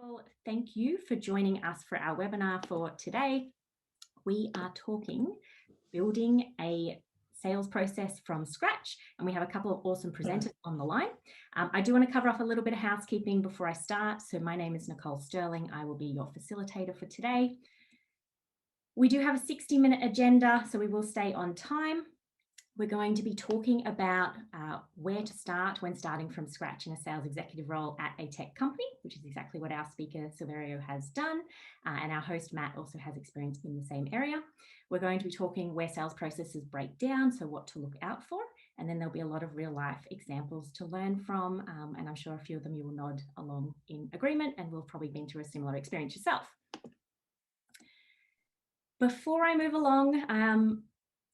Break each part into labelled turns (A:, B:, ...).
A: Well, thank you for joining us for our webinar for today. We are talking building a sales process from scratch, and we have a couple of awesome presenters on the line. I do want to cover off a little bit of housekeeping before I start. So my name is Nicole Sterling. I will be your facilitator for today. We do have a 60-minute agenda, so we will stay on time. We're going to be talking about where to start when starting from scratch in a sales executive role at a tech company, which is exactly what our speaker Silverio has done. And our host Matt also has experience in the same area. We're going to be talking where sales processes break down, so what to look out for. And then there'll be a lot of real life examples to learn from. And I'm sure a few of them you will nod along in agreement, and will have probably been through a similar experience yourself. Before I move along,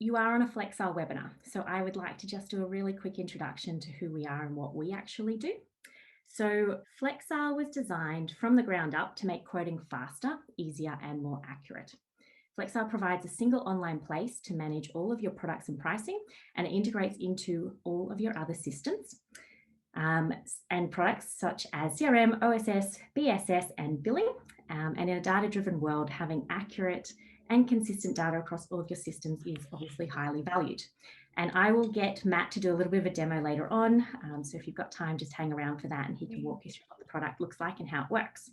A: you are on a Flexile webinar, so I would like to just do a really quick introduction to who we are and what we actually do. So Flexile was designed from the ground up to make quoting faster, easier, and more accurate. Flexile provides a single online place to manage all of your products and pricing, and it integrates into all of your other systems and products such as CRM, OSS, BSS, and billing. And in a data-driven world, having accurate and consistent data across all of your systems is obviously highly valued. And I will get Matt to do a little bit of a demo later on. So if you've got time, just hang around for that and he can walk you through what the product looks like and how it works.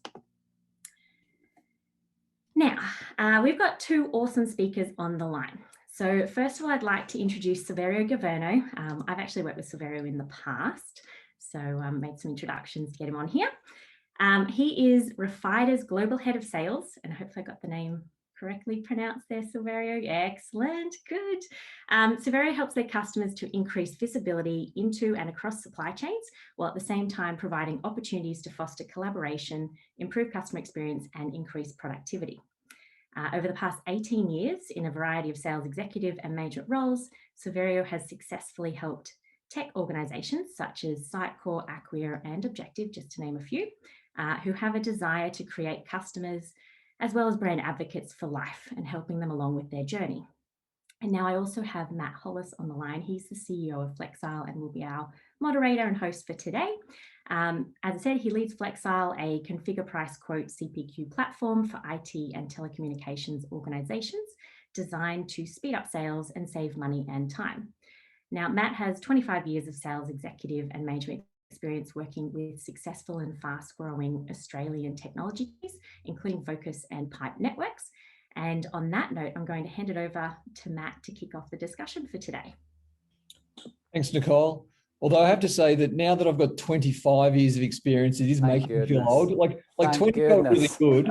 A: Now, we've got two awesome speakers on the line. So first of all, I'd like to introduce Silverio Governo. I've actually worked with Silverio in the past, so made some introductions to get him on here. He is Rfider's Global Head of Sales, and hopefully I got the name correctly pronounced there, Silverio. Excellent, good. Silverio helps their customers to increase visibility into and across supply chains, while at the same time providing opportunities to foster collaboration, improve customer experience, and increase productivity. Over the past 18 years, in a variety of sales executive and management roles, Silverio has successfully helped tech organizations such as Sitecore, Acquia, and Objective, just to name a few, who have a desire to create customers as well as brand advocates for life and helping them along with their journey. And now I also have Matt Hollis on the line. He's the CEO of Flexile and will be our moderator and host for today. As I said, he leads Flexile, a configure price quote CPQ platform for IT and telecommunications organizations designed to speed up sales and save money and time. Now, Matt has 25 years of sales executive and management experience working with successful and fast-growing Australian technologies, including Focus and Pipe Networks. And on that note, I'm going to hand it over to Matt to kick off the discussion for today.
B: Thanks, Nicole. Although I have to say that now that I've got 25 years of experience, it is making me feel old. Like 20 felt really good,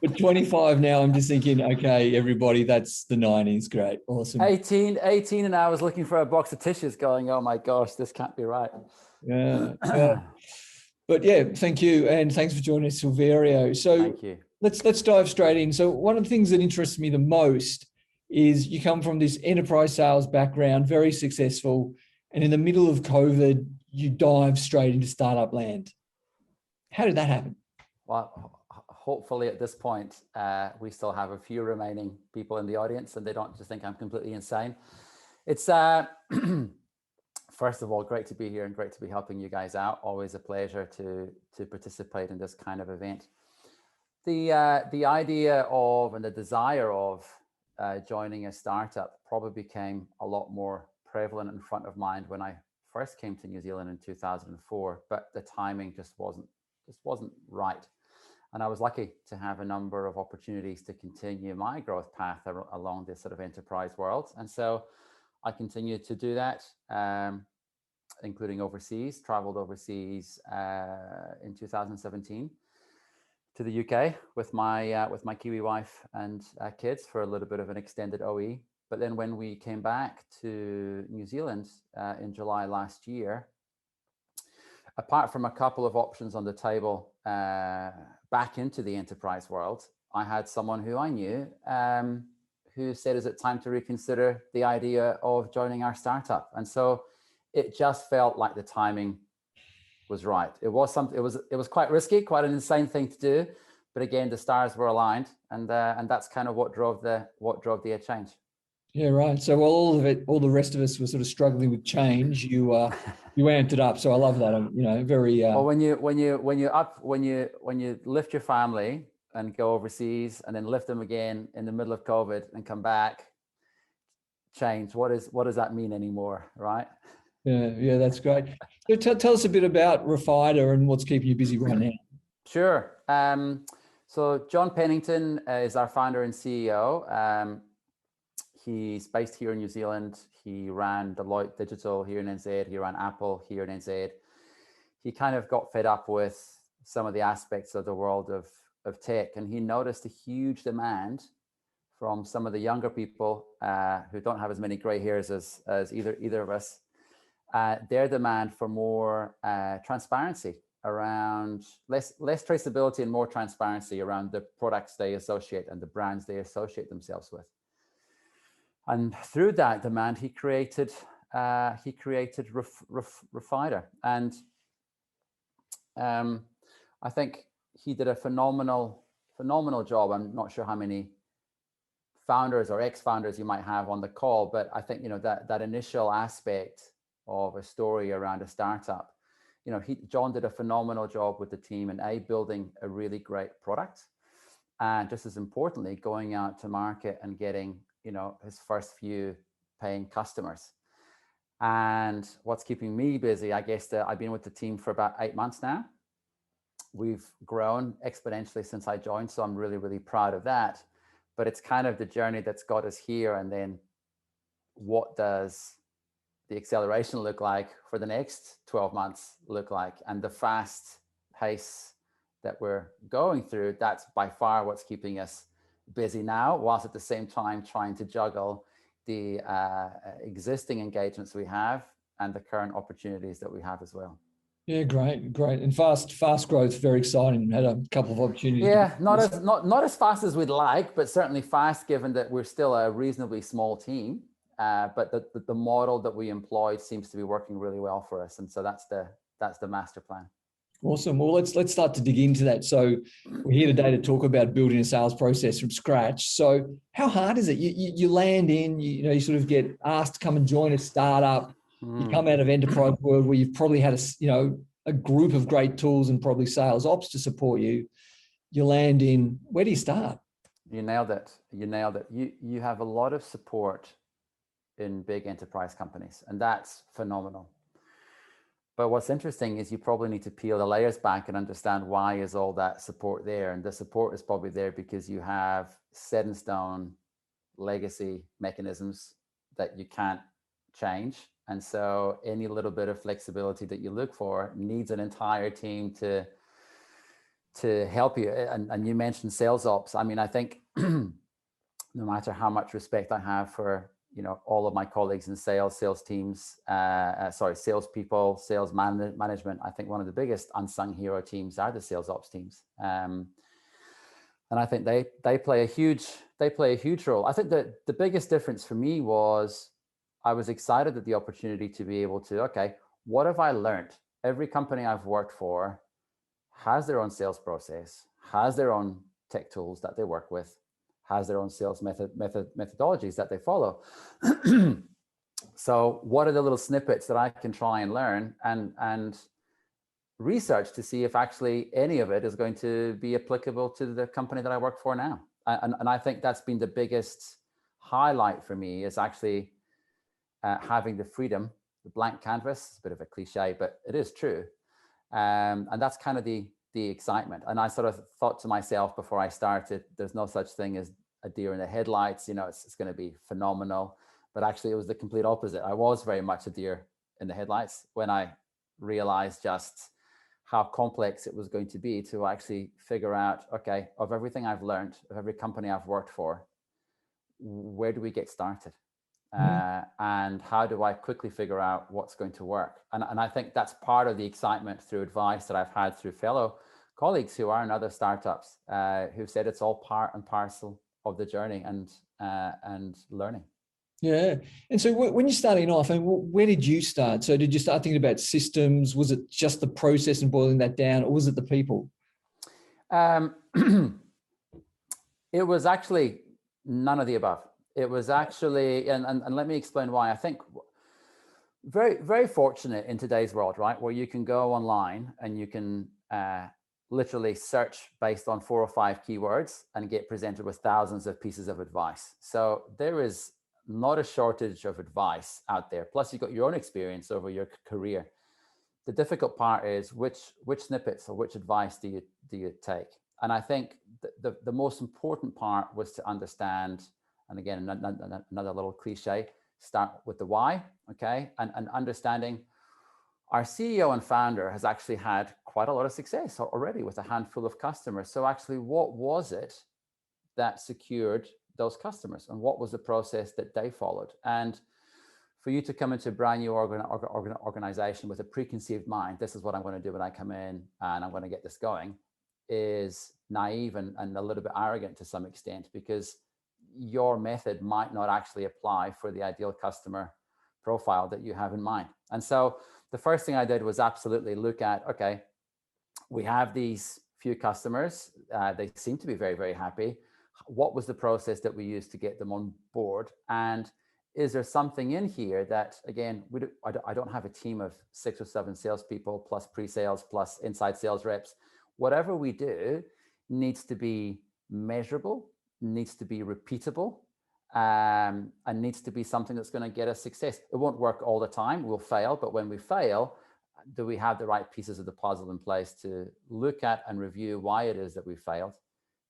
B: but 25 now, I'm just thinking, okay, everybody, that's the 90s. Great, awesome.
C: 18 and I was looking for a box of tissues going, oh my gosh, this can't be right.
B: Yeah. But yeah, thank you. And thanks for joining us, Silverio. So
C: thank you.
B: Let's dive straight in. So one of the things that interests me the most is you come from this enterprise sales background, very successful, and in the middle of COVID, you dive straight into startup land. How did that happen?
C: Well, hopefully at this point, we still have a few remaining people in the audience and they don't just think I'm completely insane. It's, first of all, great to be here and great to be helping you guys out. Always a pleasure to participate in this kind of event. The idea of and the desire of joining a startup probably became a lot more prevalent and front of mind when I first came to New Zealand in 2004, but the timing just wasn't right. And I was lucky to have a number of opportunities to continue my growth path along this sort of enterprise world. And so I continued to do that, including overseas, traveled overseas in 2017 to the UK with my Kiwi wife and kids for a little bit of an extended OE. But then when we came back to New Zealand in July last year, apart from a couple of options on the table back into the enterprise world, I had someone who I knew who said, is it time to reconsider the idea of joining our startup? And so it just felt like the timing was right. It was something. It was quite risky, quite an insane thing to do, but again, the stars were aligned, and that's kind of what drove the change.
B: Yeah, right. So while all the rest of us were sort of struggling with change, you amped it up. So I love that. Very.
C: Well, when you lift your family and go overseas, and then lift them again in the middle of COVID and come back, change. What does that mean anymore, right?
B: Yeah, that's great. So tell us a bit about Rfider and what's keeping you busy right now.
C: Sure. So John Pennington is our founder and CEO. He's based here in New Zealand. He ran Deloitte Digital here in NZ. He ran Apple here in NZ. He kind of got fed up with some of the aspects of the world of tech, and he noticed a huge demand from some of the younger people who don't have as many gray hairs as either of us. Their demand for more transparency around less traceability and more transparency around the products they associate and the brands they associate themselves with. And through that demand, he created Rfider. And I think he did a phenomenal job. I'm not sure how many founders or ex-founders you might have on the call, but I think that initial aspect of a story around a startup, John did a phenomenal job with the team and building a really great product, and just as importantly, going out to market and getting his first few paying customers. And what's keeping me busy, I guess, I've been with the team for about 8 months now. We've grown exponentially since I joined, so I'm really, really proud of that. But it's kind of the journey that's got us here, and then what does the acceleration look like for the next 12 months look like? And the fast pace that we're going through, that's by far what's keeping us busy now, whilst at the same time trying to juggle the existing engagements we have and the current opportunities that we have as well.
B: Yeah, great. And fast growth, very exciting. Had a couple of opportunities.
C: Yeah, not as fast as we'd like, but certainly fast given that we're still a reasonably small team. But the model that we employed seems to be working really well for us. And so that's the master plan.
B: Awesome. Well, let's start to dig into that. So we're here today to talk about building a sales process from scratch. So how hard is it? You land in, you sort of get asked to come and join a startup. You come out of enterprise world where you've probably had a group of great tools and probably sales ops to support you. You land in, where do you start?
C: You nailed it. You have a lot of support in big enterprise companies, and that's phenomenal. But what's interesting is you probably need to peel the layers back and understand why is all that support there. And the support is probably there because you have set in stone legacy mechanisms that you can't change. And so any little bit of flexibility that you look for needs an entire team to help you. And you mentioned sales ops. I mean, I think no matter how much respect I have for all of my colleagues in sales teams, salespeople, sales management, I think one of the biggest unsung hero teams are the sales ops teams. And I think they play a huge role. I think that the biggest difference for me was I was excited at the opportunity to be able to, okay, what have I learned? Every company I've worked for has their own sales process, has their own tech tools that they work with, has their own sales methodologies that they follow. So what are the little snippets that I can try and learn and research to see if actually any of it is going to be applicable to the company that I work for now? And I think that's been the biggest highlight for me, is actually having the freedom, the blank canvas. It's a bit of a cliche, but it is true. And that's kind of the excitement. And I sort of thought to myself before I started, there's no such thing as a deer in the headlights. It's going to be phenomenal. But actually, it was the complete opposite. I was very much a deer in the headlights when I realized just how complex it was going to be to actually figure out, okay, of everything I've learned, of every company I've worked for, where do we get started? And how do I quickly figure out what's going to work? And I think that's part of the excitement through advice that I've had through fellow colleagues who are in other startups who've said it's all part and parcel of the journey and learning.
B: Yeah. And so when you're starting off, I mean, where did you start? So did you start thinking about systems? Was it just the process and boiling that down, or was it the people?
C: It was actually none of the above. It was actually, and let me explain why. I think very, very fortunate in today's world, right? Where you can go online and you can literally search based on 4 or 5 keywords and get presented with thousands of pieces of advice. So there is not a shortage of advice out there. Plus you've got your own experience over your career. The difficult part is which snippets or which advice do you take? And I think the most important part was to understand, and again, another little cliche, start with the why, okay? And understanding our CEO and founder has actually had quite a lot of success already with a handful of customers. So actually, what was it that secured those customers, and what was the process that they followed? And for you to come into a brand new organization with a preconceived mind, this is what I'm going to do when I come in and I'm going to get this going, is naive and a little bit arrogant to some extent, because your method might not actually apply for the ideal customer profile that you have in mind. And so the first thing I did was absolutely look at, okay, we have these few customers. They seem to be very, very happy. What was the process that we used to get them on board? And is there something in here that, again, I don't have a team of 6 or 7 salespeople plus pre-sales plus inside sales reps. Whatever we do needs to be measurable, needs to be repeatable, and needs to be something that's going to get us success. It won't work all the time. We'll fail. But when we fail, do we have the right pieces of the puzzle in place to look at and review why it is that we failed,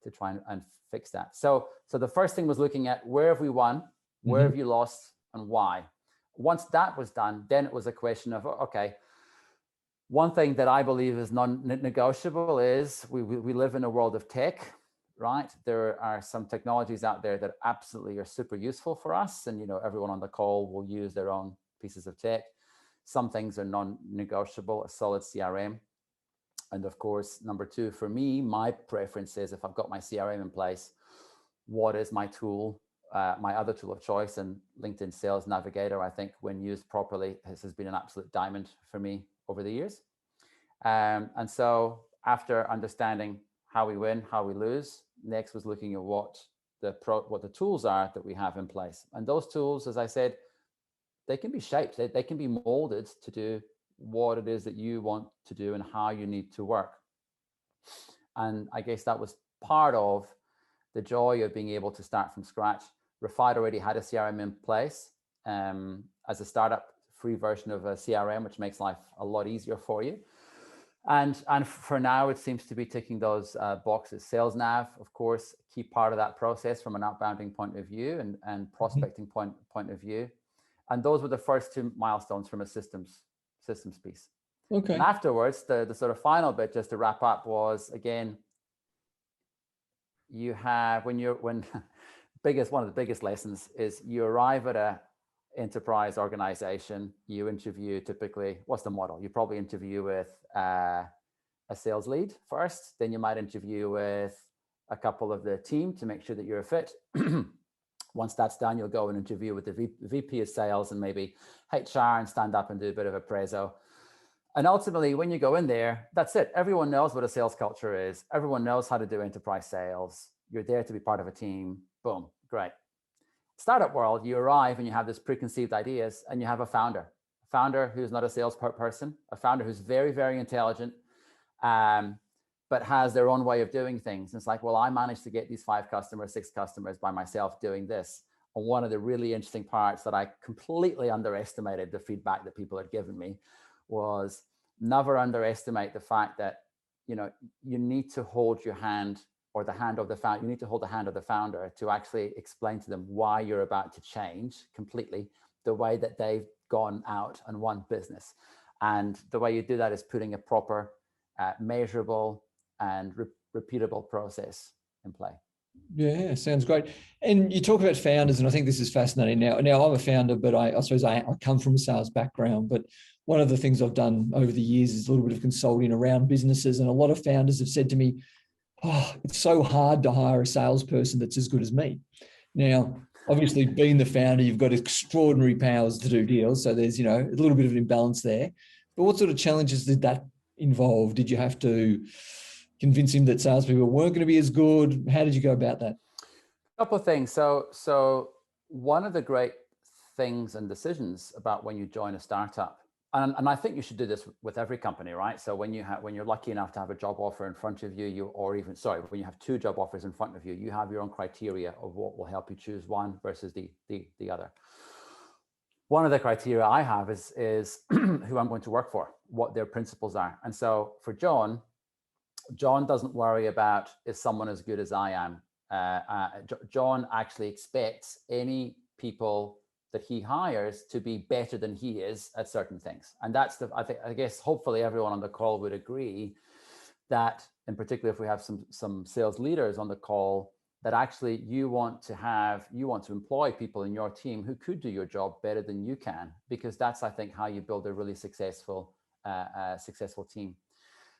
C: to try and fix that? So the first thing was looking at where have we won, where have you lost, and why. Once that was done, then it was a question of, okay, one thing that I believe is non-negotiable is we live in a world of tech, right? There are some technologies out there that absolutely are super useful for us. And, you know, everyone on the call will use their own pieces of tech. Some things are non-negotiable, a solid CRM. And of course, number 2, for me, my preference is, if I've got my CRM in place, what is my tool, my other tool of choice? And LinkedIn Sales Navigator, I think when used properly, has been an absolute diamond for me over the years. And so after understanding how we win, how we lose, next was looking at what the tools are that we have in place. And those tools, as I said, they can be shaped, they can be molded to do what it is that you want to do and how you need to work. And I guess that was part of the joy of being able to start from scratch. Rfider already had a CRM in place as a startup, free version of a CRM, which makes life a lot easier for you. And for now, it seems to be ticking those boxes. Sales Nav, of course, a key part of that process from an outbounding point of view and prospecting point of view. And those were the first 2 milestones from a systems piece. Okay. And afterwards, the sort of final bit, just to wrap up, was, again, you have, one of the biggest lessons is you arrive at a enterprise organization, you interview typically, what's the model? You probably interview with a sales lead first, then you might interview with a couple of the team to make sure that you're a fit. Once that's done, you'll go and interview with the VP of sales and maybe HR and stand up and do a bit of a prezzo. And ultimately, when you go in there, that's it. Everyone knows what a sales culture is. Everyone knows how to do enterprise sales. You're there to be part of a team. Boom, great. Startup world, you arrive and you have this preconceived ideas, and you have a founder who's not a sales person, a founder who's very, very intelligent, but has their own way of doing things. And it's like, well, I managed to get these 5 customers, 6 customers by myself doing this. And one of the really interesting parts that I completely underestimated, the feedback that people had given me, was never underestimate the fact that, you know, you need to hold your hand, or the hand of the founder, you need to hold the hand of the founder to actually explain to them why you're about to change completely the way that they've gone out and won business. And the way you do that is putting a proper, measurable and repeatable process in play.
B: Yeah, sounds great. And you talk about founders, and I think this is fascinating. Now I'm a founder, but I suppose I come from a sales background. But one of the things I've done over the years is a little bit of consulting around businesses. And a lot of founders have said to me, oh, it's so hard to hire a salesperson that's as good as me. Now, obviously, being the founder, you've got extraordinary powers to do deals. So there's, you know, a little bit of an imbalance there. But what sort of challenges did that involve? Did you have to convince him that salespeople weren't going to be as good? How did you go about that?
C: A couple of things. So one of the great things and decisions about when you join a startup, and I think you should do this with every company, right? So when you're lucky enough to have a job offer in front of you, when you have two job offers in front of you, you have your own criteria of what will help you choose one versus the other. One of the criteria I have is who I'm going to work for, what their principles are. And so for John doesn't worry about is someone as good as I am. John actually expects any people that he hires to be better than he is at certain things. And that's I guess hopefully everyone on the call would agree that, in particular, if we have some sales leaders on the call, that actually you want to employ people in your team who could do your job better than you can, because that's, I think, how you build a really successful team.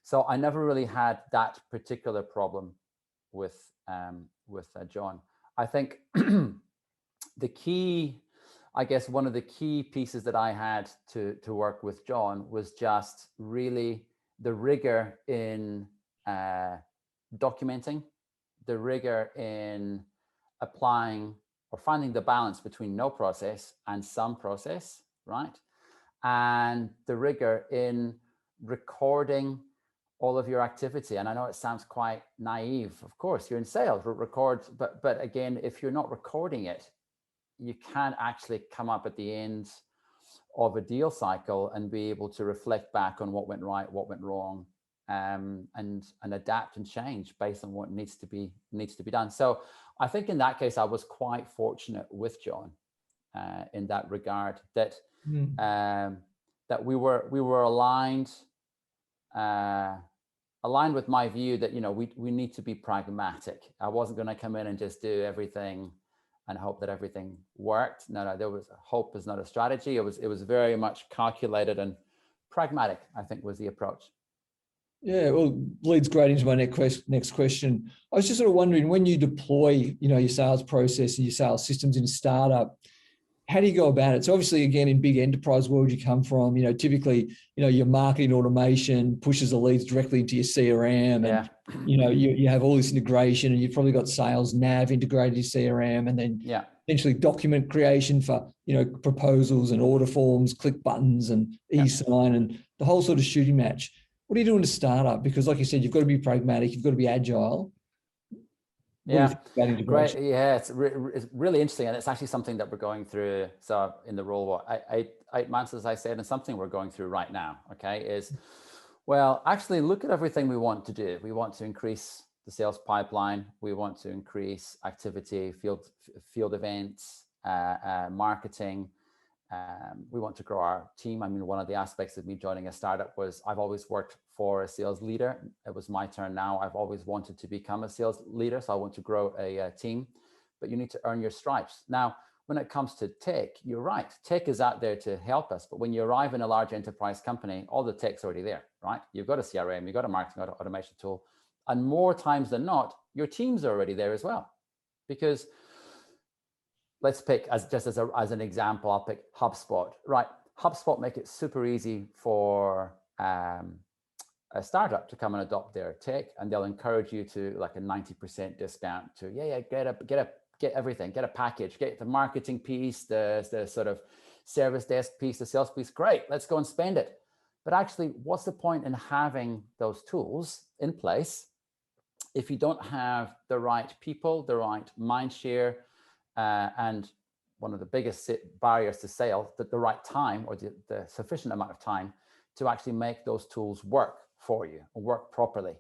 C: So I never really had that particular problem with John. I think one of the key pieces that I had to work with John was just really the rigor in documenting, the rigor in applying or finding the balance between no process and some process, right? And the rigor in recording all of your activity. And I know it sounds quite naive. Of course, you're in sales, but again, if you're not recording it, you can't actually come up at the end of a deal cycle and be able to reflect back on what went right, what went wrong, and adapt and change based on what needs to be done. So I think in that case, I was quite fortunate with John in that regard, that that we were aligned with my view that, we need to be pragmatic. I wasn't going to come in and just do everything and hope that everything worked. No, there was hope is not a strategy. It was very much calculated and pragmatic, I think, was the approach.
B: Yeah, well, leads great into my next question. I was just sort of wondering, when you deploy, your sales process and your sales systems in a startup, how do you go about it? So obviously, again, in big enterprise world you come from, typically, your marketing automation pushes the leads directly into your CRM, and you have all this integration, and you've probably got sales nav integrated in your CRM, and then essentially document creation for proposals and order forms, click buttons and e-sign and the whole sort of shooting match. What do you do in a startup? Because like you said, you've got to be pragmatic, you've got to be agile.
C: Yeah, great. Yeah, it's really interesting, and it's actually something that we're going through. So in the role, 8 months, as I said, and something we're going through right now. Okay, is actually look at everything we want to do. We want to increase the sales pipeline. We want to increase activity, field events, marketing. We want to grow our team. I mean, one of the aspects of me joining a startup was I've always worked for a sales leader. It was my turn now. I've always wanted to become a sales leader. So I want to grow a team, but you need to earn your stripes. Now, when it comes to tech, you're right. Tech is out there to help us. But when you arrive in a large enterprise company, all the tech's already there, right? You've got a CRM, you've got a marketing automation tool. And more times than not, your teams are already there as well. Because let's pick as an example, I'll pick HubSpot, right? HubSpot make it super easy for a startup to come and adopt their tech, and they'll encourage you to like a 90% discount to get everything, get a package, get the marketing piece, the sort of service desk piece, the sales piece. Great, let's go and spend it. But actually, what's the point in having those tools in place if you don't have the right people, the right mind share, and one of the biggest barriers to sale, the right time or the sufficient amount of time to actually make those tools work for you or work properly.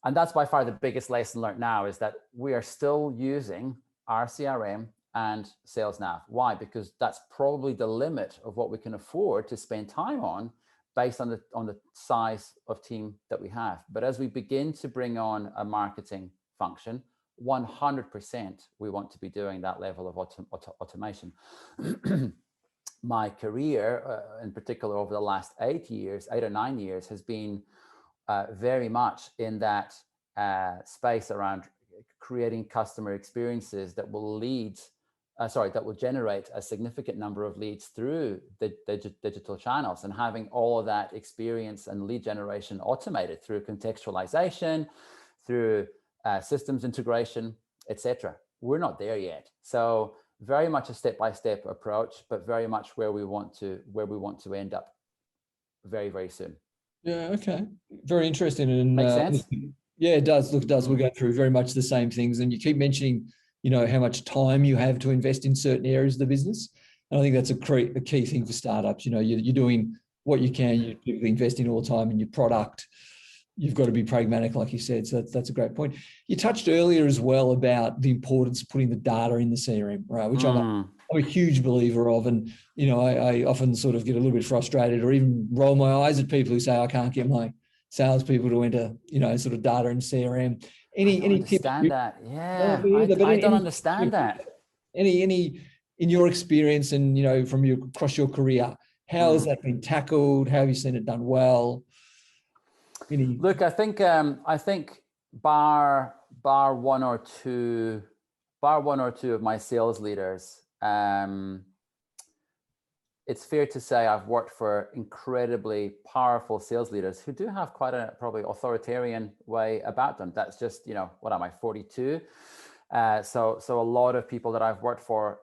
C: And that's by far the biggest lesson learned now, is that we are still using our CRM and Sales Nav. Why? Because that's probably the limit of what we can afford to spend time on based on the size of team that we have. But as we begin to bring on a marketing function, 100% we want to be doing that level of automation. My career, in particular over the last 8 or 9 years, has been very much in that space around creating customer experiences that will generate a significant number of leads through the digital channels, and having all of that experience and lead generation automated through contextualization, through systems integration, etc. We're not there yet. So very much a step-by-step approach, but very much where we want to end up very, very soon.
B: Yeah, okay. Very interesting. And
C: makes sense.
B: Yeah, it does. Look, it does. We're going through very much the same things. And you keep mentioning, how much time you have to invest in certain areas of the business. And I think that's a key thing for startups. You're doing what you can. You're typically investing all the time in your product. You've got to be pragmatic, like you said. So that's a great point. You touched earlier as well about the importance of putting the data in the CRM, right? Which I'm a huge believer of. And, I often sort of get a little bit frustrated or even roll my eyes at people who say, I can't get my salespeople to enter, sort of data in CRM. Any tips?
C: That. Yeah, I don't understand that.
B: Any in your experience and, across your career, how has that been tackled? How have you seen it done well?
C: Look, I think bar one or two of my sales leaders, it's fair to say I've worked for incredibly powerful sales leaders who do have quite a probably authoritarian way about them. That's just, what am I, 42? So a lot of people that I've worked for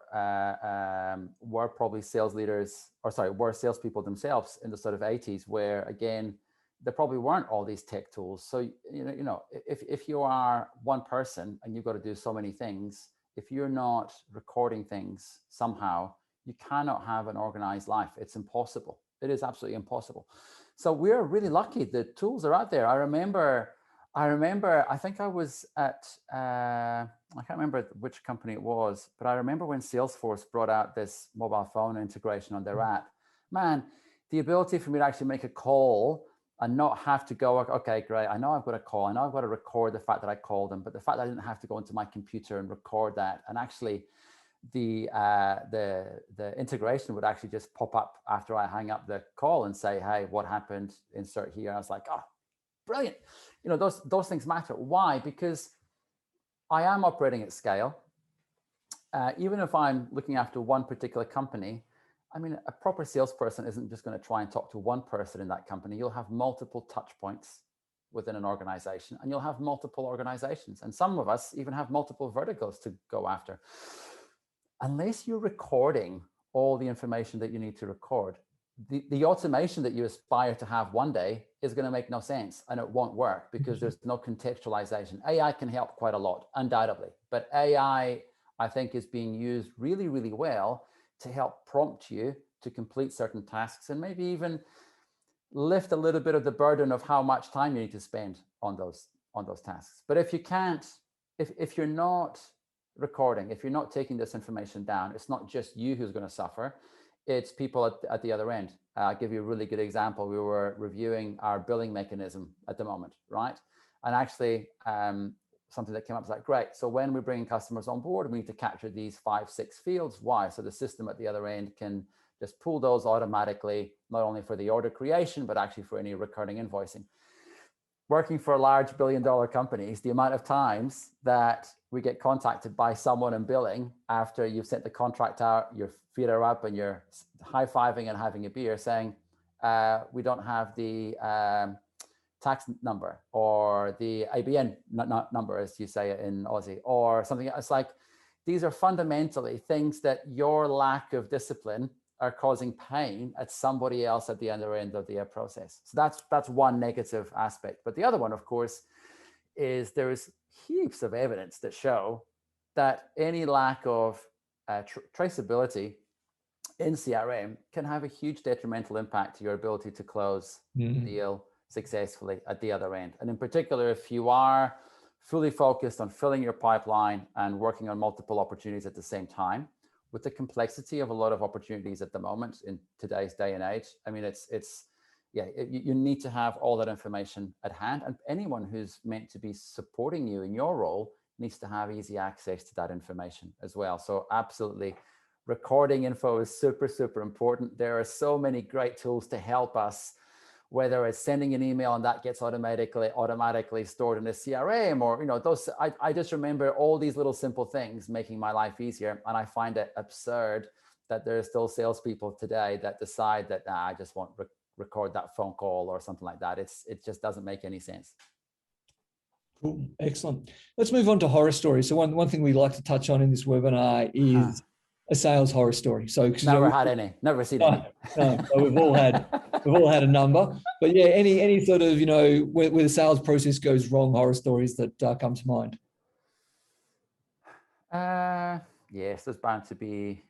C: were probably were salespeople themselves in the sort of 80s, where again, there probably weren't all these tech tools. So, if you are one person and you've got to do so many things, if you're not recording things somehow, you cannot have an organized life. It's impossible. It is absolutely impossible. So we're really lucky. The tools are out there. I remember, I think I was at, I can't remember which company it was, but I remember when Salesforce brought out this mobile phone integration on their app. Man, the ability for me to actually make a call and not have to go, okay, great, I know I've got a call, I know I've got to record the fact that I called them, but the fact that I didn't have to go into my computer and record that, and actually the integration would actually just pop up after I hang up the call and say, hey, what happened? Insert here. I was like, oh, brilliant. Those things matter. Why? Because I am operating at scale. Even if I'm looking after one particular company, I mean, a proper salesperson isn't just going to try and talk to one person in that company. You'll have multiple touch points within an organization, and you'll have multiple organizations. And some of us even have multiple verticals to go after. Unless you're recording all the information that you need to record, the automation that you aspire to have one day is going to make no sense, and it won't work because there's no contextualization. AI can help quite a lot, undoubtedly, but AI, I think, is being used really, really well to help prompt you to complete certain tasks and maybe even lift a little bit of the burden of how much time you need to spend on those tasks. But if you can't, if you're not recording, if you're not taking this information down, it's not just you who's going to suffer, it's people at the other end. I'll give you a really good example. We were reviewing our billing mechanism at the moment, right? And actually, something that came up was like, great, so when we bring customers on board, we need to capture these 5-6 fields. Why? So the system at the other end can just pull those automatically, not only for the order creation, but actually for any recurring invoicing. Working for large billion-dollar companies, the amount of times that we get contacted by someone in billing after you've sent the contract out, your feet are up and you're high-fiving and having a beer saying, we don't have the tax number or the ABN number, as you say it in Aussie, or something. It's like, these are fundamentally things that your lack of discipline are causing pain at somebody else at the other end of the process. So that's one negative aspect. But the other one, of course, is there is heaps of evidence that show that any lack of traceability in CRM can have a huge detrimental impact to your ability to close the deal successfully at the other end. And in particular, if you are fully focused on filling your pipeline and working on multiple opportunities at the same time, with the complexity of a lot of opportunities at the moment in today's day and age, I mean, you need to have all that information at hand, and anyone who's meant to be supporting you in your role needs to have easy access to that information as well. So absolutely, recording info is super, super important. There are so many great tools to help us, whether it's sending an email and that gets automatically stored in a CRM, or those. I just remember all these little simple things making my life easier, and I find it absurd that there are still salespeople today that decide that I just won't record that phone call or something like that. It just doesn't make any sense.
B: Cool, excellent. Let's move on to horror stories. So one thing we like to touch on in this webinar is a sales horror story. So
C: never had any, never seen any.
B: No, so we've all had a number. But yeah, any sort of, where the sales process goes wrong, horror stories that come to mind.
C: Yes, there's bound to be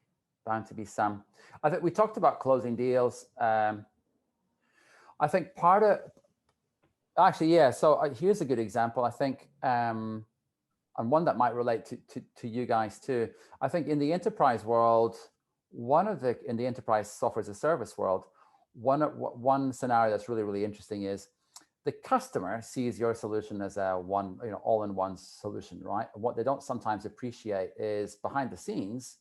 C: some. I think we talked about closing deals. I think so here's a good example. I think, and one that might relate to you guys too. I think in the enterprise world, in the enterprise software as a service world, one scenario that's really, really interesting is the customer sees your solution as a all-in-one solution, right? What they don't sometimes appreciate is behind the scenes,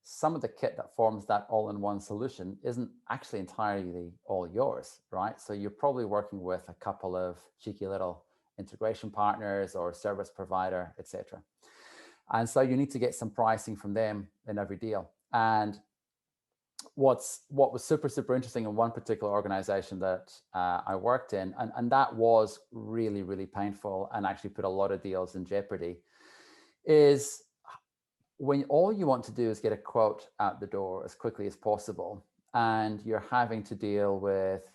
C: some of the kit that forms that all-in-one solution isn't actually entirely all yours, right? So you're probably working with a couple of cheeky little integration partners or service provider, etc. And so you need to get some pricing from them in every deal. And what was super, super interesting in one particular organization that I worked in, and that was really, really painful and actually put a lot of deals in jeopardy, is when all you want to do is get a quote out the door as quickly as possible, and you're having to deal with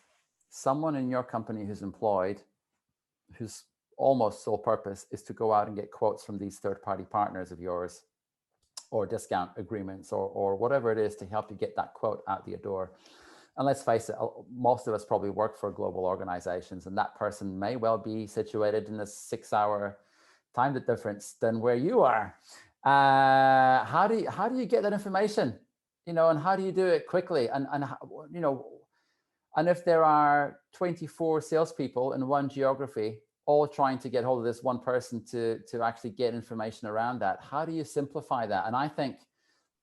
C: someone in your company who's employed, whose almost sole purpose is to go out and get quotes from these third-party partners of yours, or discount agreements, or whatever it is to help you get that quote out the door. And let's face it, most of us probably work for global organizations, and that person may well be situated in a 6-hour time difference than where you are. How do you get that information, and how do you do it quickly? And if there are 24 salespeople in one geography, all trying to get hold of this one person to actually get information around that, how do you simplify that? And I think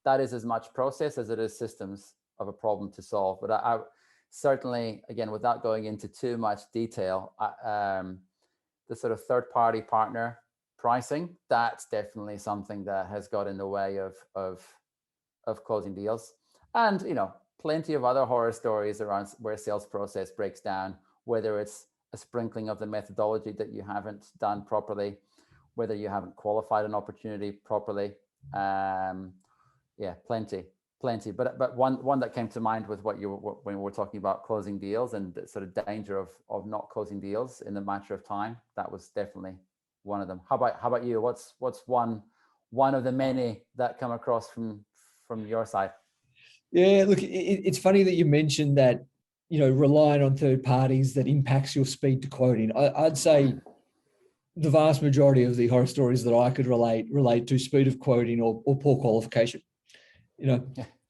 C: that is as much process as it is systems of a problem to solve. But I certainly, again, without going into too much detail, the sort of third-party partner pricing, that's definitely something that has got in the way of closing deals. And plenty of other horror stories around where sales process breaks down, whether it's a sprinkling of the methodology that you haven't done properly, whether you haven't qualified an opportunity properly. Yeah, plenty. But one that came to mind with when we were talking about closing deals and the sort of danger of not closing deals in a matter of time, that was definitely one of them. How about you? What's one of the many that come across from your side?
B: Yeah, look, it's funny that you mentioned that, relying on third parties that impacts your speed to quoting. I'd say the vast majority of the horror stories that I could relate to speed of quoting or poor qualification.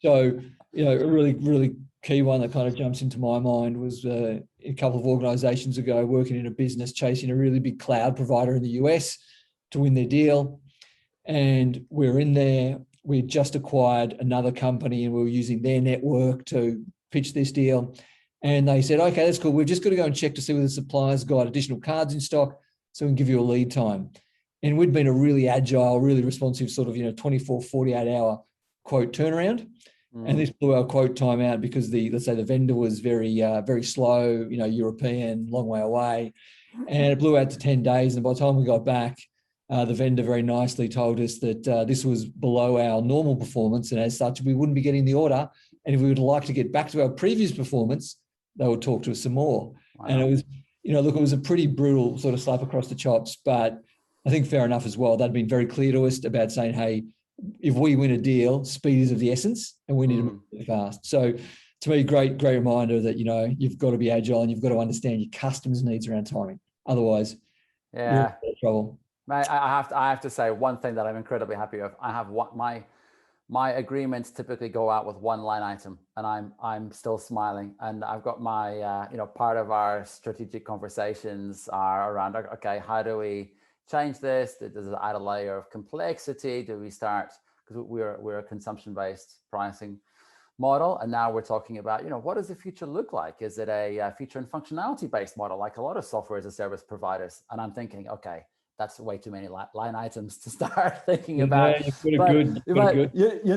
B: So, a really, really key one that kind of jumps into my mind was a couple of organizations ago working in a business chasing a really big cloud provider in the US to win their deal. And we're in there, we just acquired another company and we were using their network to pitch this deal. And they said, okay, that's cool. We've just got to go and check to see whether the supplier's got additional cards in stock so we can give you a lead time. And we'd been a really agile, really responsive sort of, 24, 48 hour quote turnaround. And this blew our quote time out because let's say the vendor was very, very slow, European, long way away. And it blew out to 10 days. And by the time we got back, the vendor very nicely told us that this was below our normal performance. And as such, we wouldn't be getting the order. And if we would like to get back to our previous performance, they would talk to us some more. Wow. And it was, look, it was a pretty brutal sort of slap across the chops, but I think fair enough as well. They'd been very clear to us about saying, hey, if we win a deal, speed is of the essence and we need to move really fast. So to me, great reminder that, you've got to be agile and you've got to understand your customers' needs around timing. Otherwise, you're in trouble.
C: I have to say one thing that I'm incredibly happy with. I have my agreements typically go out with one line item, and I'm still smiling. And I've got my part of our strategic conversations are around, okay, how do we change this? Does it add a layer of complexity? Do we start, because we're a consumption-based pricing model, and now we're talking about, what does the future look like? Is it a feature and functionality-based model like a lot of software as a service providers? And I'm thinking, okay, that's way too many line items to start thinking about. But you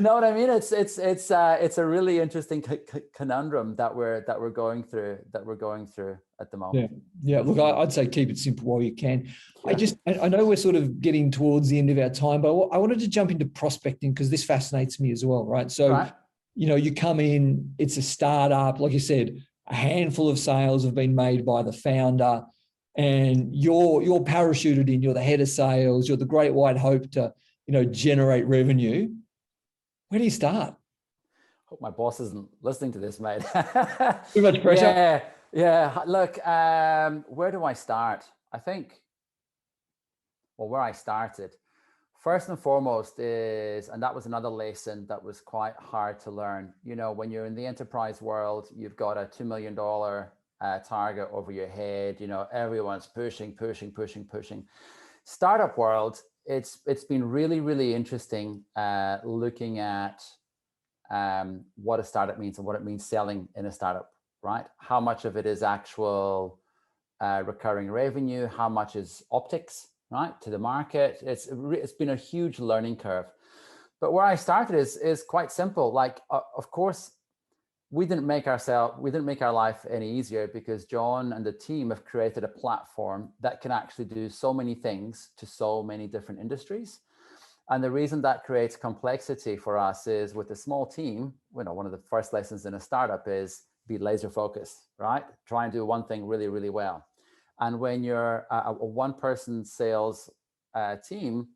C: know what I mean? It's a really interesting conundrum that we're going through. at the moment.
B: Yeah. Look, I'd say keep it simple while you can. Yeah. I know we're sort of getting towards the end of our time, but I wanted to jump into prospecting because this fascinates me as well, right? So, you come in, it's a startup, like you said, a handful of sales have been made by the founder, and you're parachuted in. You're the head of sales. You're the great white hope to generate revenue. Where do you start?
C: Hope my boss isn't listening to this, mate.
B: Too much pressure.
C: Yeah. Look, where do I start? I think, well, where I started, first and foremost is, and that was another lesson that was quite hard to learn. When you're in the enterprise world, you've got a $2 million target over your head. Everyone's pushing. Startup world, it's been really, really interesting looking at what a startup means and what it means selling in a startup, right? How much of it is actual recurring revenue? How much is optics, right, to the market? It's been a huge learning curve. But where I started is quite simple. Like, of course, we didn't make our life any easier because John and the team have created a platform that can actually do so many things to so many different industries. And the reason that creates complexity for us is with a small team, one of the first lessons in a startup is be laser focused, right? Try and do one thing really, really well. And when you're a one-person sales team,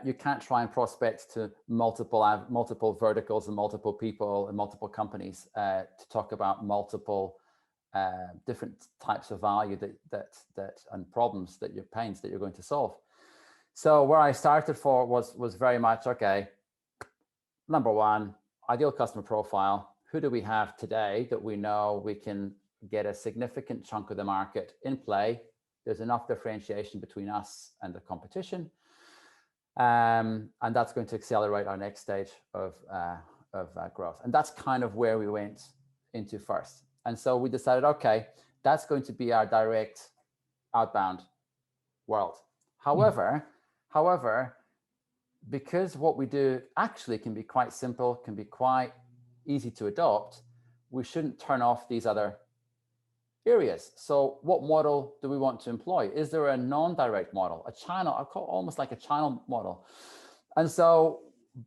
C: you can't try and prospect to multiple verticals and multiple people and multiple companies to talk about multiple different types of value that and problems that your pains that you're going to solve. So where I started for was very much, okay, number one, ideal customer profile. Who do we have today that we know we can get a significant chunk of the market in play? There's enough differentiation between us and the competition. And that's going to accelerate our next stage of growth. And that's kind of where we went into first. And so we decided, okay, that's going to be our direct outbound world. However, because what we do actually can be quite simple, can be quite easy to adopt, we shouldn't turn off these other areas. So what model do we want to employ? Is there a non-direct model, a channel? I call it almost like a channel model. And so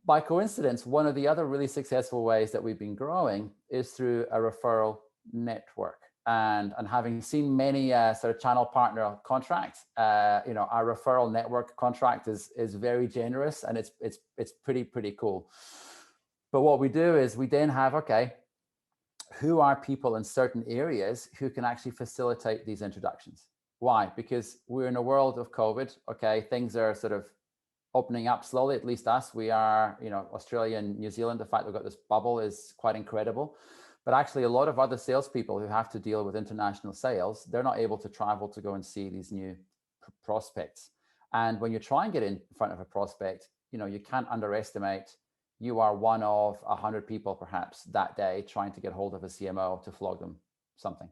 C: by coincidence, one of the other really successful ways that we've been growing is through a referral network. And having seen many sort of channel partner contracts, our referral network contract is very generous, and it's pretty cool. But what we do is we then have, okay, who are people in certain areas who can actually facilitate these introductions? Why? Because we're in a world of COVID. Okay, things are sort of opening up slowly. At least us, we are. Australia and New Zealand. The fact we've got this bubble is quite incredible. But actually, a lot of other salespeople who have to deal with international sales, they're not able to travel to go and see these new prospects. And when you try and get in front of a prospect, you can't underestimate. You are one of 100 people perhaps that day trying to get hold of a CMO to flog them something.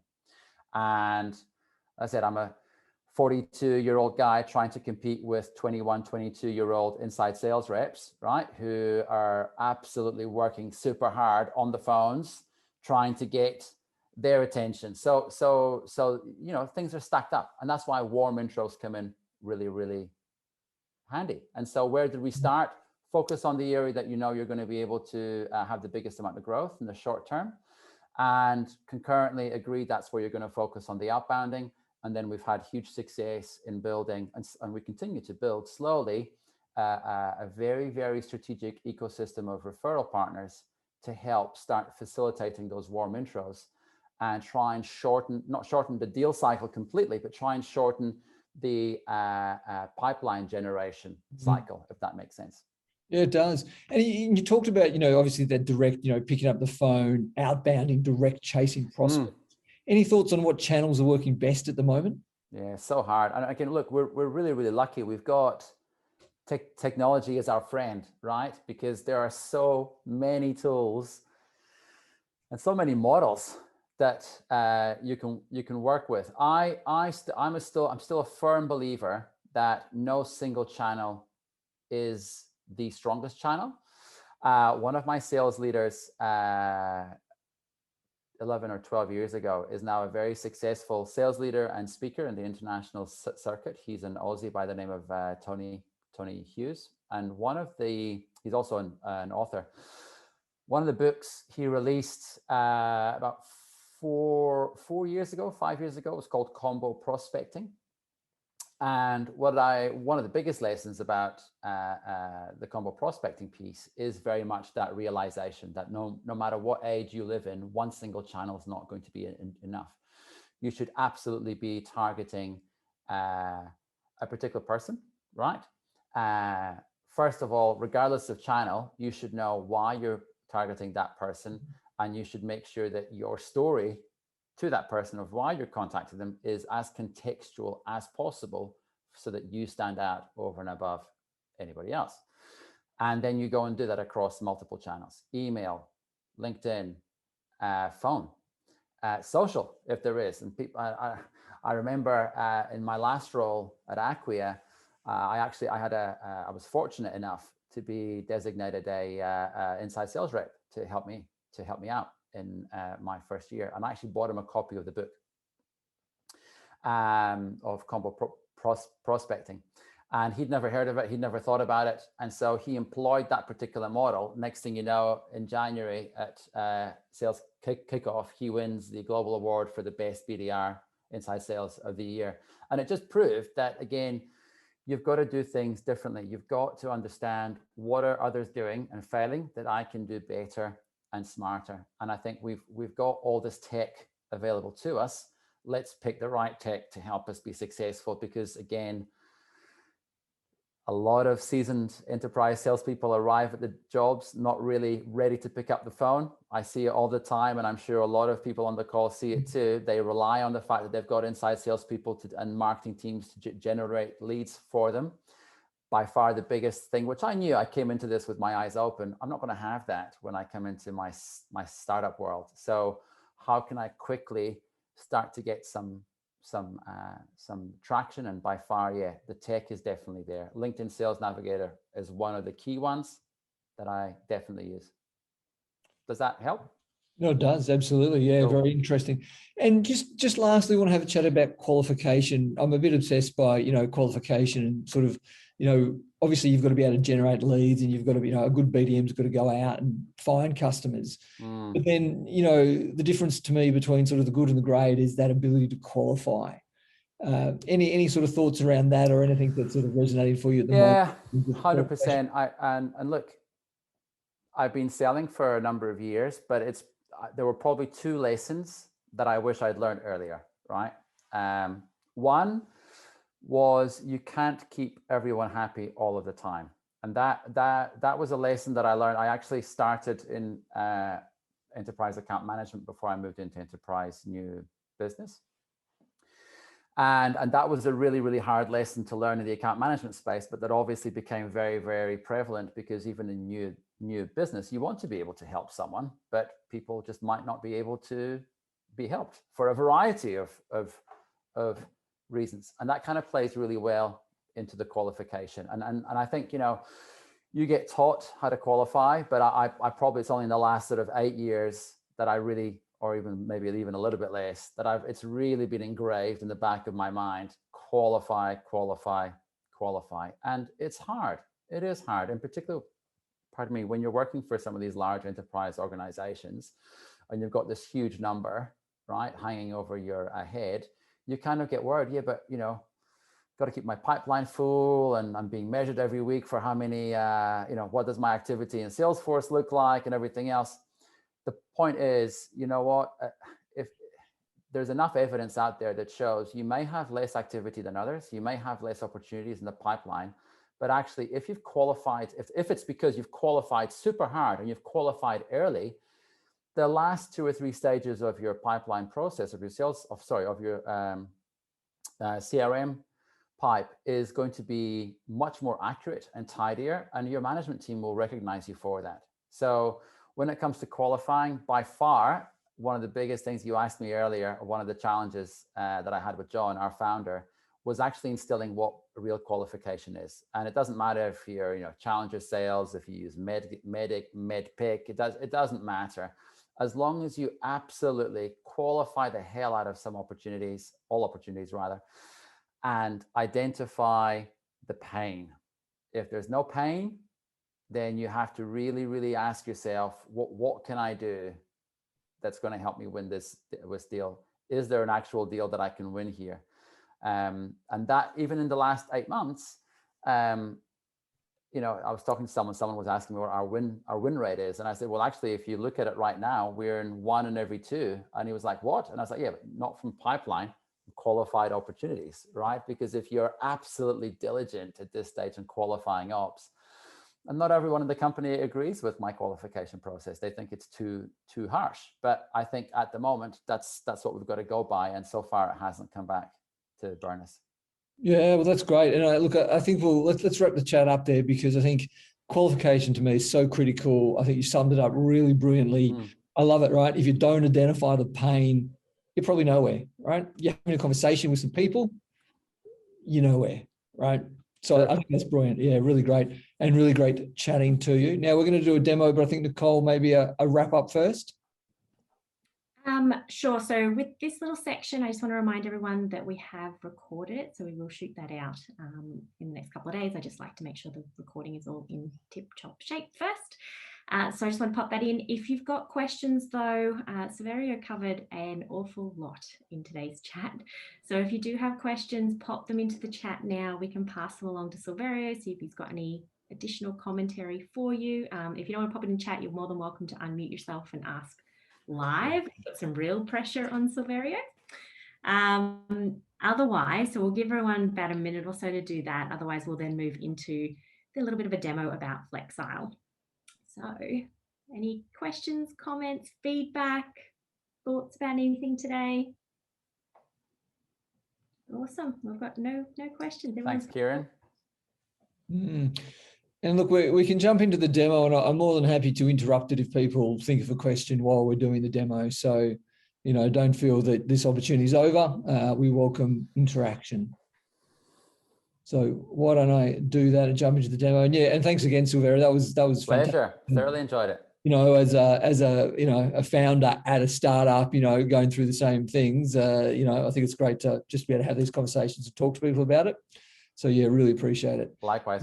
C: And as I said, I'm a 42-year-old guy trying to compete with 21, 22-year-old inside sales reps, right? Who are absolutely working super hard on the phones, trying to get their attention. So things are stacked up, and that's why warm intros come in really, really handy. And so where did we start? Focus on the area that you're going to be able to have the biggest amount of growth in the short term, and concurrently agree that's where you're going to focus on the outbounding. And then we've had huge success in building, and we continue to build slowly a very, very strategic ecosystem of referral partners to help start facilitating those warm intros and try and not shorten the deal cycle completely, but try and shorten the pipeline generation cycle, if that makes sense.
B: Yeah, it does. And you talked about, obviously that direct, picking up the phone, outbounding, direct chasing prospects. Any thoughts on what channels are working best at the moment?
C: Yeah, so hard. And again, look, we're really, really lucky. We've got technology as our friend, right? Because there are so many tools and so many models that you can work with. I'm still a firm believer that no single channel is the strongest channel. One of my sales leaders 11 or 12 years ago, is now a very successful sales leader and speaker in the international circuit. He's an Aussie by the name of Tony Hughes. And he's also an author. One of the books he released about 5 years ago, was called Combo Prospecting. And one of the biggest lessons about the combo prospecting piece is very much that realization that no matter what age you live in, one single channel is not going to be enough. You should absolutely be targeting a particular person, right? First of all, regardless of channel, you should know why you're targeting that person, and you should make sure that your story to that person of why you're contacting them is as contextual as possible, so that you stand out over and above anybody else. And then you go and do that across multiple channels: email, LinkedIn, phone, social, if there is. And people, I remember in my last role at Opvia, I was fortunate enough to be designated a inside sales rep to help me out in my first year. And I actually bought him a copy of the book of combo prospecting. And he'd never heard of it. He'd never thought about it. And so he employed that particular model. Next thing you know, in January at Sales Kickoff, he wins the global award for the best BDR inside sales of the year. And it just proved that, again, you've got to do things differently. You've got to understand what are others doing and failing that I can do better and smarter. And I think we've got all this tech available to us. Let's pick the right tech to help us be successful, because again, a lot of seasoned enterprise salespeople arrive at the jobs not really ready to pick up the phone. I see it all the time, and I'm sure a lot of people on the call see it too. They rely on the fact that they've got inside salespeople and marketing teams to generate leads for them. By far the biggest thing, which I knew, I came into this with my eyes open. I'm not going to have that when I come into my startup world. So how can I quickly start to get some traction? And by far, yeah, the tech is definitely there. LinkedIn Sales Navigator is one of the key ones that I definitely use. Does that help?
B: No, it does. Absolutely. Yeah, cool. Very interesting. And just lastly, I want to have a chat about qualification. I'm a bit obsessed by, qualification and sort of, obviously you've got to be able to generate leads, and you've got to be, a good BDM's got to go out and find customers. But then, the difference to me between sort of the good and the great is that ability to qualify. Any sort of thoughts around that, or anything that's sort of resonating for you at the moment?
C: Yeah, 100%. And look, I've been selling for a number of years, but there were probably two lessons that I wish I'd learned earlier, right? One was you can't keep everyone happy all of the time. And that was a lesson that I learned. I actually started in enterprise account management before I moved into enterprise new business. And that was a really, really hard lesson to learn in the account management space, but that obviously became very, very prevalent, because even in new business, you want to be able to help someone, but people just might not be able to be helped for a variety of reasons. And that kind of plays really well into the qualification. And I think, you get taught how to qualify, but I probably, it's only in the last sort of 8 years that I really, or even maybe even a little bit less, that it's really been engraved in the back of my mind: qualify. And it's hard. It is hard. In particular, when you're working for some of these large enterprise organizations and you've got this huge number, right, hanging over your head, you kind of get worried. Yeah, but got to keep my pipeline full, and I'm being measured every week for how many, what does my activity in Salesforce look like and everything else. The point is, if there's enough evidence out there that shows you may have less activity than others, you may have less opportunities in the pipeline, but actually if you've qualified, if it's because you've qualified super hard and you've qualified early, the last 2 or 3 stages of your pipeline process, of your CRM pipe is going to be much more accurate and tidier, and your management team will recognize you for that. So when it comes to qualifying, by far, one of the biggest things you asked me earlier, one of the challenges that I had with John, our founder, was actually instilling what real qualification is. And it doesn't matter if you're, challenger sales, if you use Medic, MedPick, it doesn't matter. as long as you absolutely qualify the hell out of some opportunities, all opportunities rather, and identify the pain. If there's no pain, then you have to really, really ask yourself, what can I do that's going to help me win this deal? Is there an actual deal that I can win here? And that, even in the last 8 months, you know, I was talking to someone was asking me what our win rate is. And I said, well, actually, if you look at it right now, we're in 1 in every 2. And he was like, what? And I was like, yeah, but not from pipeline, qualified opportunities, right? Because if you're absolutely diligent at this stage in qualifying ops, and not everyone in the company agrees with my qualification process. They think it's too harsh. But I think at the moment, that's what we've got to go by. And so far, it hasn't come back to burn us.
B: Yeah, well, that's great. And look, I think let's wrap the chat up there, because I think qualification to me is so critical. I think you summed it up really brilliantly. I love it, right? If you don't identify the pain, you're probably nowhere, right? You're having a conversation with some people, you're nowhere, right? So I think that's brilliant. Yeah, really great. And really great chatting to you. Now we're going to do a demo, but I think, Nicole, maybe a wrap up first.
A: Sure. So with this little section, I just want to remind everyone that we have recorded it. So we will shoot that out in the next couple of days. I just like to make sure the recording is all in tip-top shape first. So I just want to pop that in. If you've got questions though, Silverio covered an awful lot in today's chat. So if you do have questions, pop them into the chat now. We can pass them along to Silverio, see if he's got any additional commentary for you. If you don't want to pop it in chat, you're more than welcome to unmute yourself and ask live. Put some real pressure on Silverio. Otherwise, so we'll give everyone about a minute or so to do that. Otherwise, we'll then move into a little bit of a demo about Flexile. So any questions, comments, feedback, thoughts about anything today? Awesome. We've got no questions.
C: Thanks, Kieran.
B: And look, we can jump into the demo, and I'm more than happy to interrupt it if people think of a question while we're doing the demo. So, you know, don't feel that this opportunity is over. We welcome interaction. So why don't I do that and jump into the demo? And yeah, and thanks again, Silverio. That was
C: pleasure.
B: Fantastic.
C: Thoroughly enjoyed it.
B: You know, as a you know, a founder at a startup, you know, going through the same things, you know, I think it's great to just be able to have these conversations and talk to people about it. So yeah, really appreciate it.
C: Likewise,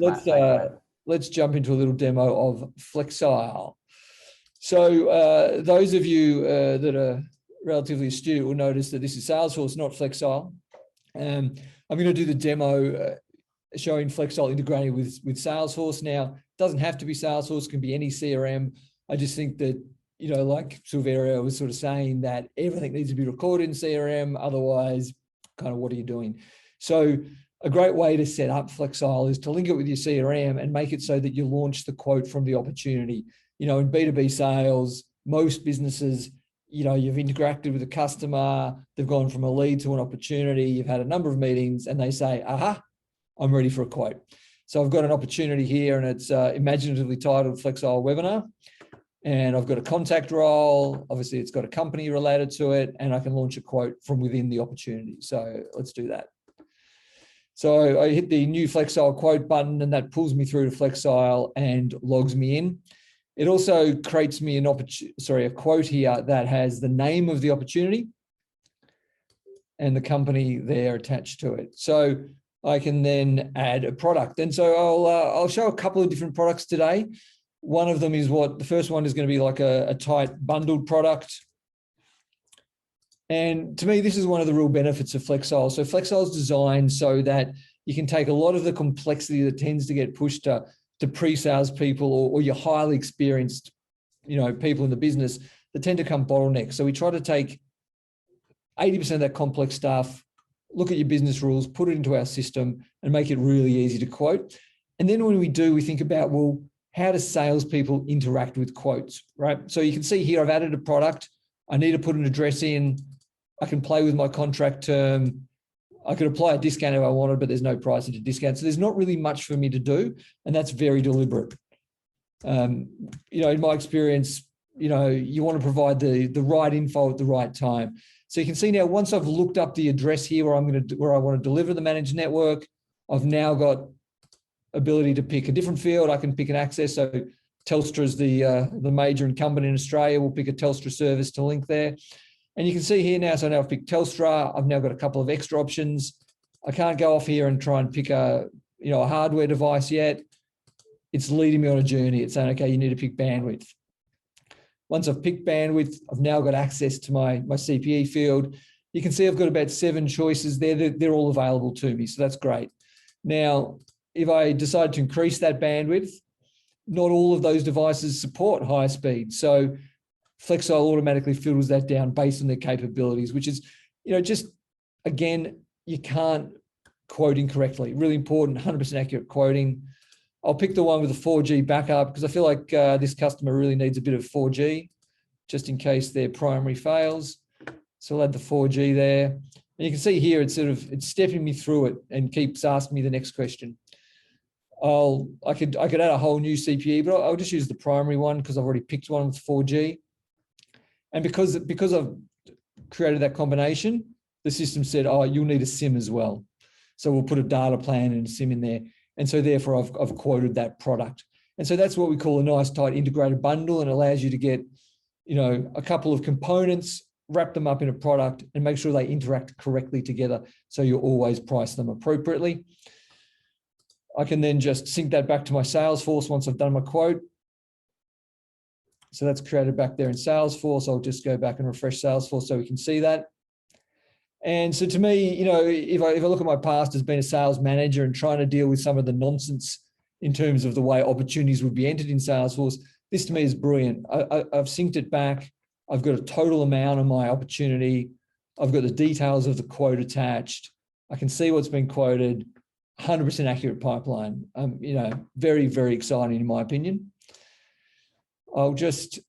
B: let's jump into a little demo of Flexile. So those of you that are relatively astute will notice that this is Salesforce, not Flexile. I'm going to do the demo showing Flexile integrated with Salesforce. Now, it doesn't have to be Salesforce, it can be any CRM. I just think that, you know, like Silverio was sort of saying, that everything needs to be recorded in CRM. Otherwise, kind of what are you doing? So a great way to set up Flexile is to link it with your CRM and make it so that you launch the quote from the opportunity. You know, in B2B sales, most businesses, you know, you've interacted with a customer, they've gone from a lead to an opportunity, you've had a number of meetings, and they say, aha, I'm ready for a quote. So I've got an opportunity here, and it's imaginatively titled Flexile Webinar. And I've got a contact role. Obviously, it's got a company related to it, and I can launch a quote from within the opportunity. So let's do that. So I hit the new Flexile quote button, and that pulls me through to Flexile and logs me in. It also creates me a quote here that has the name of the opportunity and the company there attached to it. So I can then add a product. And so I'll show a couple of different products today. One of them is the first one is going to be like a tight bundled product. And to me, this is one of the real benefits of Flexile. So Flexile is designed so that you can take a lot of the complexity that tends to get pushed to pre-sales people or your highly experienced, you know, people in the business that tend to come bottlenecks. So we try to take 80% of that complex stuff, look at your business rules, put it into our system, and make it really easy to quote. And then when we do, we think about, well, how do salespeople interact with quotes, right? So you can see here, I've added a product. I need to put an address in. I can play with my contract term. I could apply a discount if I wanted, but there's no price into discount. So there's not really much for me to do. And that's very deliberate. You know, in my experience, you know, you want to provide the right info at the right time. So you can see now, once I've looked up the address here where I want to deliver the managed network, I've now got ability to pick a different field. I can pick an access. So Telstra is the major incumbent in Australia. We'll pick a Telstra service to link there. And you can see here now, so now I've picked Telstra. I've now got a couple of extra options. I can't go off here and try and pick a hardware device yet. It's leading me on a journey. It's saying, okay, you need to pick bandwidth. Once I've picked bandwidth, I've now got access to my CPE field. You can see I've got about 7 choices there. They're all available to me, so that's great. Now, if I decide to increase that bandwidth, not all of those devices support higher speed. So Flexile automatically filters that down based on their capabilities, which is, just, again, you can't quote incorrectly. Really important, 100% accurate quoting. I'll pick the one with the 4G backup because I feel like this customer really needs a bit of 4G just in case their primary fails. So I'll add the 4G there. And you can see here, it's stepping me through it and keeps asking me the next question. I could add a whole new CPE, but I'll just use the primary one because I've already picked one with 4G. And because I've created that combination, the system said, oh, you'll need a SIM as well. So we'll put a data plan and a SIM in there. And so therefore I've quoted that product. And so that's what we call a nice tight integrated bundle, and allows you to get, a couple of components, wrap them up in a product and make sure they interact correctly together. So you always price them appropriately. I can then just sync that back to my Salesforce once I've done my quote. So that's created back there in Salesforce. I'll just go back and refresh Salesforce so we can see that. And so to me, if I look at my past as being a sales manager and trying to deal with some of the nonsense in terms of the way opportunities would be entered in Salesforce, this to me is brilliant. I've synced it back. I've got a total amount of my opportunity. I've got the details of the quote attached. I can see what's been quoted, 100% accurate pipeline. Very, very exciting in my opinion. I'll just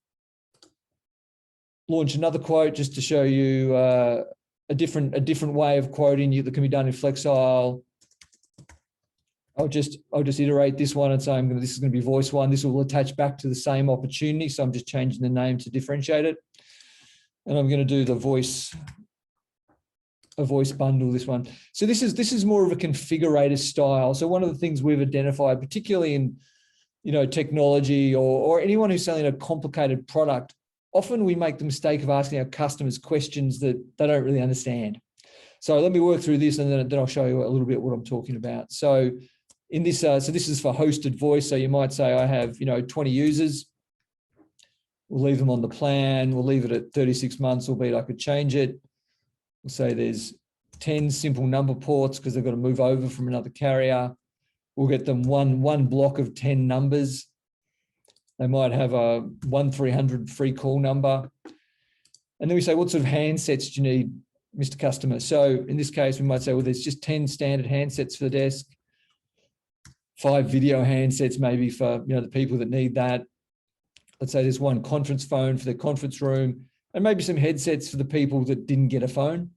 B: launch another quote just to show you a different way of quoting that can be done in Flexile. I'll just iterate this one and say this is going to be voice one. This will attach back to the same opportunity. So I'm just changing the name to differentiate it. And I'm going to do a voice bundle, this one. So this is more of a configurator style. So one of the things we've identified, particularly in technology or anyone who's selling a complicated product, often we make the mistake of asking our customers questions that they don't really understand. So let me work through this and then I'll show you a little bit what I'm talking about. So in this, so this is for hosted voice. So you might say I have 20 users. We'll leave them on the plan. We'll leave it at 36 months, albeit I could change it. We'll say there's 10 simple number ports because they've got to move over from another carrier. We'll get them one block of 10 numbers. They might have a 1-300 free call number. And then we say, what sort of handsets do you need, Mr. Customer? So in this case, we might say, well, there's just 10 standard handsets for the desk, 5 video handsets maybe for the people that need that. Let's say there's 1 conference phone for the conference room, and maybe some headsets for the people that didn't get a phone.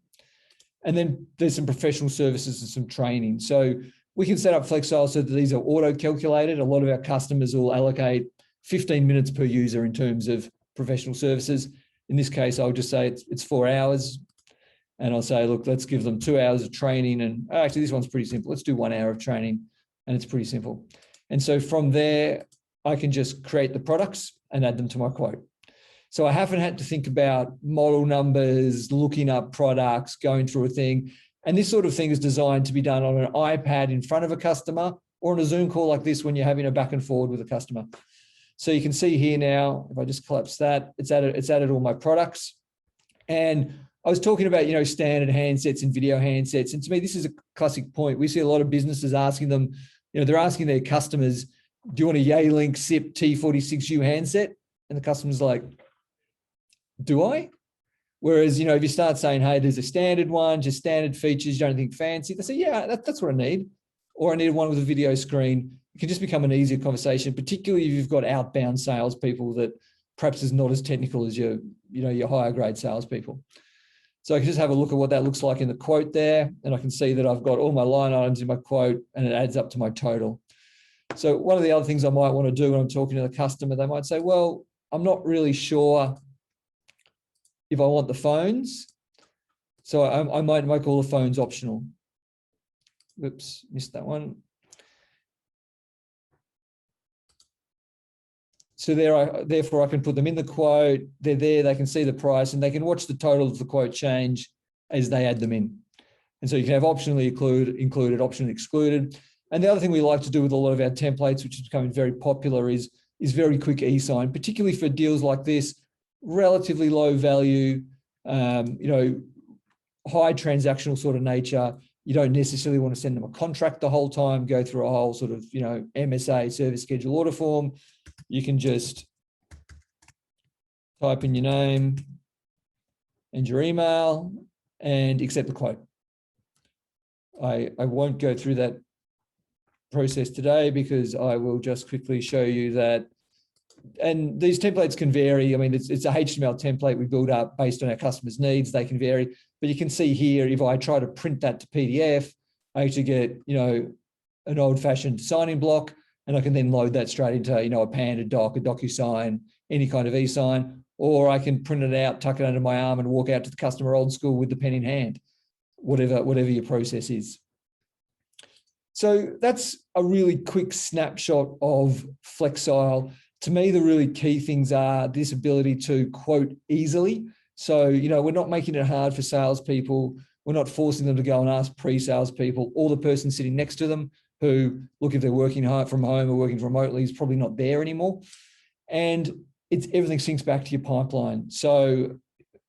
B: And then there's some professional services and some training. So we can set up Flexile so that these are auto-calculated. A lot of our customers will allocate 15 minutes per user in terms of professional services. In this case, I'll just say it's 4 hours. And I'll say, look, let's give them 2 hours of training. And actually, this one's pretty simple. Let's do 1 hour of training. And it's pretty simple. And so from there, I can just create the products and add them to my quote. So I haven't had to think about model numbers, looking up products, going through a thing. And this sort of thing is designed to be done on an iPad in front of a customer or on a Zoom call like this when you're having a back and forward with a customer. So you can see here now, if I just collapse that, it's added all my products. And I was talking about, standard handsets and video handsets. And to me, this is a classic point. We see a lot of businesses asking them, they're asking their customers, do you want a Yealink SIP T46U handset? And the customer's like, do I? Whereas, if you start saying, hey, there's a standard one, just standard features, you don't think fancy, they say, yeah, that's what I need. Or I need one with a video screen. It can just become an easier conversation, particularly if you've got outbound salespeople that perhaps is not as technical as your higher grade salespeople. So I can just have a look at what that looks like in the quote there. And I can see that I've got all my line items in my quote and it adds up to my total. So one of the other things I might want to do when I'm talking to the customer, they might say, well, I'm not really sure if I want the phones. So I might make all the phones optional. Whoops, missed that one. So therefore I can put them in the quote, they're there, they can see the price, and they can watch the total of the quote change as they add them in. And so you can have optionally included, optionally excluded. And the other thing we like to do with a lot of our templates, which is becoming very popular, is very quick e-sign, particularly for deals like this, relatively low value, high transactional sort of nature. You don't necessarily want to send them a contract the whole time, go through a whole sort of, MSA, service schedule order form. You can just type in your name and your email and accept the quote. I won't go through that process today because I will just quickly show you that. And these templates can vary. I mean, it's a HTML template we build up based on our customers' needs. They can vary, but you can see here, if I try to print that to PDF, I actually get, an old-fashioned signing block, and I can then load that straight into, a Panda doc, a DocuSign, any kind of e-sign, or I can print it out, tuck it under my arm, and walk out to the customer old school with the pen in hand, whatever your process is. So that's a really quick snapshot of Flexile. To me, the really key things are this ability to quote easily. So, we're not making it hard for salespeople. We're not forcing them to go and ask pre-sales people, or the person sitting next to them who, look, if they're working from home or working remotely, is probably not there anymore. And everything syncs back to your pipeline. So,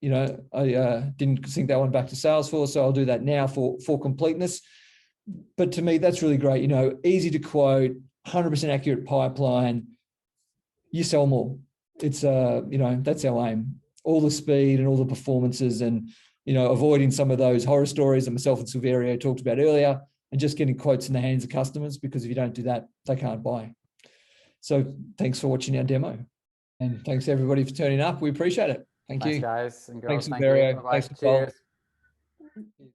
B: I didn't sync that one back to Salesforce, so I'll do that now for completeness. But to me, that's really great. Easy to quote, 100% accurate pipeline. You sell more. It's that's our aim. All the speed and all the performances, and avoiding some of those horror stories that myself and Silverio talked about earlier, and just getting quotes in the hands of customers, because if you don't do that, they can't buy. So thanks for watching our demo, and thanks everybody for turning up. We appreciate it. Thank you.
C: Thanks, guys and girls.
B: Thanks,
C: Thank
B: Silverio.
C: you. Bye-bye.
B: Thanks, Nicole.
C: Cheers.